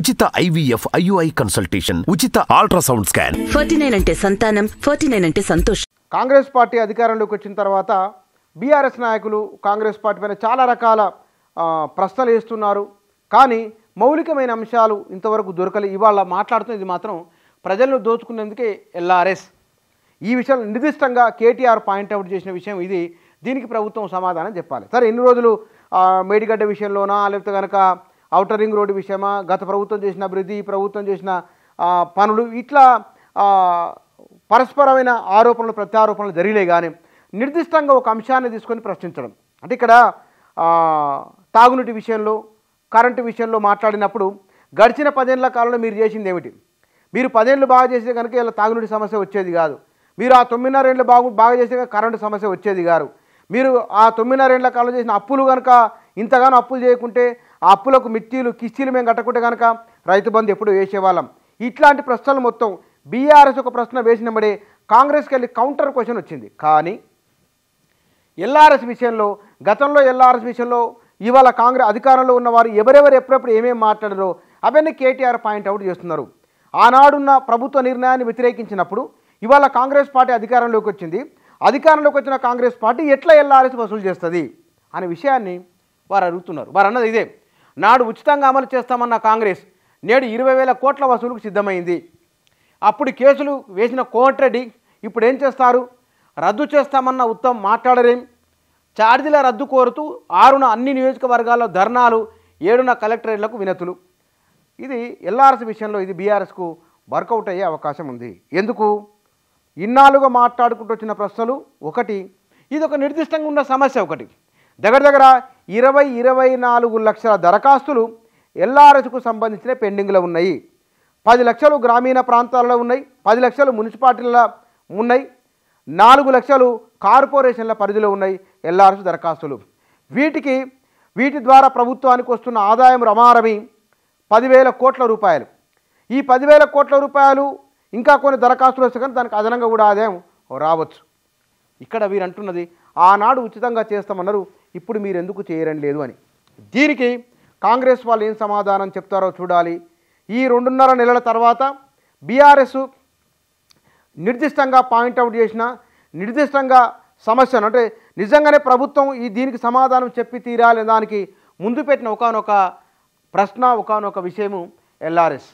ఉచిత IVF IUI consultation, ఉచిత ultrasound scan. 49 అంటే సంతానం, 49 అంటే సంతోషం. కాంగ్రెస్ పార్టీ అధికారంలోకి వచ్చిన తర్వాత బీఆర్ఎస్ నాయకులు కాంగ్రెస్ పార్టీ పైన చాలా రకాల ప్రశ్నలు వేస్తున్నారు. కానీ మౌలికమైన అంశాలు ఇంతవరకు దొరకలేదు. ఇవాళ మాట్లాడుతున్నది మాత్రం ప్రజలను దోచుకునేందుకే LRS. ఈ విషయాలు నిర్దిష్టంగా కేటీఆర్ పాయింట్అవుట్ చేసిన విషయం ఇది. దీనికి ప్రభుత్వం సమాధానం చెప్పాలి. సరే, ఎన్ని రోజులు మేడిగడ్డ విషయంలోనా, లేకపోతే కనుక ఔటర్ రింగ్ రోడ్డు విషయమా, గత ప్రభుత్వం చేసిన అభివృద్ధి, ఈ ప్రభుత్వం చేసిన పనులు, ఇట్లా పరస్పరమైన ఆరోపణలు ప్రత్యారోపణలు జరిగిలే. కానీ నిర్దిష్టంగా ఒక అంశాన్ని తీసుకొని ప్రశ్నించడం అంటే ఇక్కడ తాగునీటి విషయంలో, కరెంటు విషయంలో మాట్లాడినప్పుడు గడిచిన 10 ఏళ్ల కాలంలో మీరు చేసింది ఏమిటి? మీరు 10 ఏళ్ళు బాగా చేస్తే కనుక ఇలా తాగునీటి సమస్య వచ్చేది కాదు. మీరు ఆ 9.5 ఏళ్ళు బాగా చేస్తే కరెంటు సమస్య వచ్చేది కాదు. మీరు ఆ 9.5 ఏళ్ల కాలంలో చేసిన అప్పులు కనుక ఇంతగానో అప్పులు చేయకుంటే, ఆ అప్పులకు కిస్తీలు మేము కట్టకుంటే కనుక రైతు బంధు ఎప్పుడు వేసేవాళ్ళం. ఇట్లాంటి ప్రశ్నలు మొత్తం బీఆర్ఎస్ ఒక ప్రశ్న వేసినప్పుడే కాంగ్రెస్కి వెళ్ళి కౌంటర్ క్వశ్చన్ వచ్చింది. కానీ LRS విషయంలో, గతంలో LRS విషయంలో ఇవాళ కాంగ్రెస్ అధికారంలో ఉన్నవారు ఎవరెవరు ఎప్పుడెప్పుడు ఏమేమి మాట్లాడారో అవన్నీ కేటీఆర్ పాయింట్అవుట్ చేస్తున్నారు. ఆనాడున్న ప్రభుత్వ నిర్ణయాన్ని వ్యతిరేకించినప్పుడు ఇవాళ కాంగ్రెస్ పార్టీ అధికారంలోకి వచ్చింది. అధికారంలోకి వచ్చిన కాంగ్రెస్ పార్టీ ఎట్లా LRS వసూలు చేస్తుంది అనే విషయాన్ని వారు అడుగుతున్నారు. వారు అన్నది ఇదే: నాడు ఉచితంగా అమలు చేస్తామన్న కాంగ్రెస్ నేడు 20,000 కోట్ల వసూలుకు సిద్ధమైంది. అప్పుడు కేసులు వేసిన కోమటిరెడ్డి ఇప్పుడు ఏం చేస్తారు? రద్దు చేస్తామన్న ఉత్తమ్ మాట్లాడరేం? ఛార్జీల రద్దు కోరుతూ 6న అన్ని నియోజకవర్గాల్లో ధర్నాలు, 7న కలెక్టరేట్లకు వినతులు. ఇది LRS విషయంలో ఇది బీఆర్ఎస్కు వర్కౌట్ అయ్యే అవకాశం ఉంది. ఎందుకు? ఇన్నాళ్ళుగా మాట్లాడుకుంటూ వచ్చిన ప్రశ్నలు ఒకటి, ఇది ఒక నిర్దిష్టంగా ఉన్న సమస్య ఒకటి. దగ్గర 24 లక్షల దరఖాస్తులు LRSకు సంబంధించిన పెండింగ్లో ఉన్నాయి. 10 లక్షలు గ్రామీణ ప్రాంతాలలో ఉన్నాయి, 10 లక్షలు మున్సిపాలిటీల ఉన్నాయి, 4 లక్షలు కార్పొరేషన్ల పరిధిలో ఉన్నాయి LRS దరఖాస్తులు. వీటి ద్వారా ప్రభుత్వానికి వస్తున్న ఆదాయం రమారమి 10,000 కోట్ల రూపాయలు. ఈ 10,000 కోట్ల రూపాయలు ఇంకా కొన్ని దరఖాస్తులు వస్తే కానీ దానికి అదనంగా కూడా ఆదాయం రావచ్చు. ఇక్కడ వీరు అంటున్నది ఆనాడు ఉచితంగా చేస్తామన్నారు, ఇప్పుడు మీరు ఎందుకు చేయడం లేదు అని. దీనికి కాంగ్రెస్ వాళ్ళు ఏం సమాధానం చెప్తారో చూడాలి. ఈ 2.5 నెలల తర్వాత బీఆర్ఎస్ నిర్దిష్టంగా పాయింట్అవుట్ చేసిన నిర్దిష్టంగా సమస్యను అంటే నిజంగానే ప్రభుత్వం దీనికి సమాధానం చెప్పి తీరాలి దానికి ముందు పెట్టిన ఒకానొక ప్రశ్న, ఒకానొక విషయము LRS.